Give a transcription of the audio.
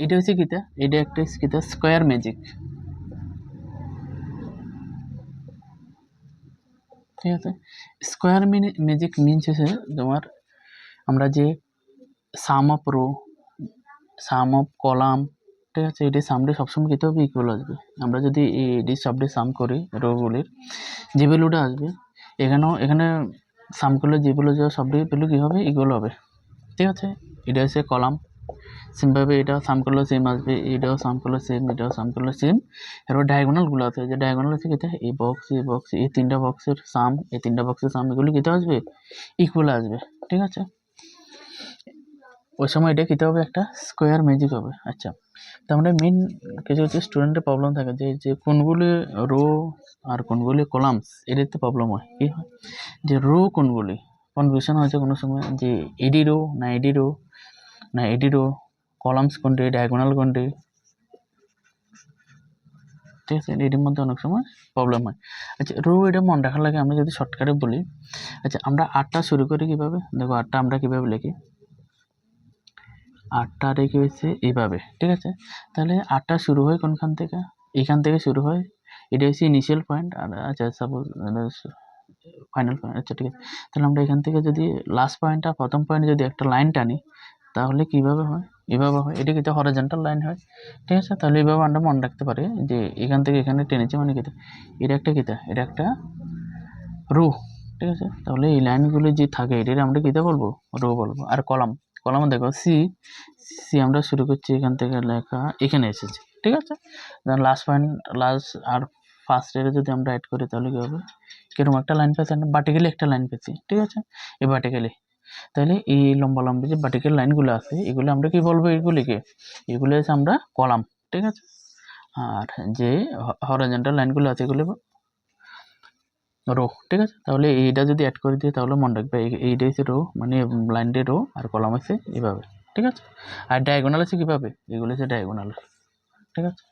এটা হচ্ছে কিতা, এটা একটা কিতা স্কোয়ার ম্যাজিক, ঠিক আছে। স্কোয়ার ম্যাজিক মিনস হচ্ছে তোমার আমরা যে sum of row, sum of column, ঠিক আছে, এটি সামডে সবসময় কীতে হবে, ইকুয়াল আসবে। আমরা যদি এটি সবডে সাম করি রোগুলির, যে ভ্যালুটা আসবে এখানে সাম করলে যে ভ্যালু যাওয়া সবডে ভ্যালু কী হবে, ইকুয়াল হবে, ঠিক আছে। এটা হচ্ছে কলাম, সেমভাবে এটা সাম করলে সেম আসবে, এটাও সাম করলে সেম, এটাও সাম করলে সেম। এরপর ডায়াগোনালগুলো আছে, যে ডায়াগোনাল আছে কীতে, এই বক্স এই বক্স, এই তিনটা বক্সের সাম, এই তিনটা বক্সের সাম, এগুলো কীতে আসবে, ইকুয়াল আসবে, ঠিক আছে। ওই সময় এটা কীতে হবে, একটা স্কোয়ার ম্যাজিক হবে। আচ্ছা, তো আমরা মেন কিছু কিছু স্টুডেন্টের প্রবলেম থাকে যে কোনগুলি রো আর কোনগুলি কলামস, এটাতে প্রবলেম হয়। কী হয় যে রো কোনগুলি, কনফিউশন হয়েছে কোনো সময় যে এডি রো না এডি রো না এডি রো, কলামস কোনটি, ডায়াগোনাল কোনটি, ঠিক আছে, এটির মধ্যে অনেক সময় প্রবলেম হয়। আচ্ছা, রো এটা মনে রাখার লাগে আমরা যদি শর্টকাটে বলি, আচ্ছা আমরা 8টা শুরু করি কীভাবে, দেখো 8টা আমরা কীভাবে লিখি, 8টা রেখে হয়েছে এইভাবে, ঠিক আছে। তাহলে 8টা শুরু হয় কোনখান থেকে, এখান থেকে শুরু হয়, এটা হচ্ছে ইনিশিয়াল পয়েন্ট, আর আচ্ছা সাপোজ ফাইনাল পয়েন্ট, আচ্ছা ঠিক আছে। তাহলে আমরা এখান থেকে যদি লাস্ট পয়েন্টটা প্রথম পয়েন্টে যদি একটা লাইন টানি, তাহলে কীভাবে হয়, এভাবে হয়, এটা কিন্তু হরিজন্টাল লাইন হয়, ঠিক আছে। তাহলে এইভাবে আমরা মনে রাখতে পারি যে এখান থেকে এখানে টেনেছি মানে কীটা, এটা একটা কীটা, এটা একটা রো, ঠিক আছে। তাহলে এই লাইনগুলো যে থাকে এটা আমরা কীটা বলবো, রো বলবো। আর কলাম, কলাম দেখো সি, সি আমরা শুরু করছি এখান থেকে লেখা এখানে এসেছি, ঠিক আছে। লাস্ট পয়েন্ট, লাস্ট আর ফার্স্ট এর যদি আমরা অ্যাড করি তাহলে কী হবে, কিরকম একটা লাইন পেয়েছি, ভার্টিক্যালি একটা লাইন পেয়েছি, ঠিক আছে, এই ভার্টিক্যালি। তাহলে এই লম্বা লম্বা যে ভার্টিক্যাল লাইনগুলো আছে এগুলো আমরা কি বলবো, এগুলিকে, এগুলো হচ্ছে আমরা কলাম, ঠিক আছে। আর যে হরিজন্টাল লাইনগুলো আছে এগুলো রো, ঠিক আছে। তাহলে এইটা যদি অ্যাড করে দিই তাহলে মনে রাখবে এইটা হচ্ছে রো, মানে লাইনটি রো আর কলাম আছে এভাবে, ঠিক আছে। আর ডায়াগোনাল আছে কীভাবে, এগুলো হচ্ছে ডায়াগোনাল, ঠিক আছে।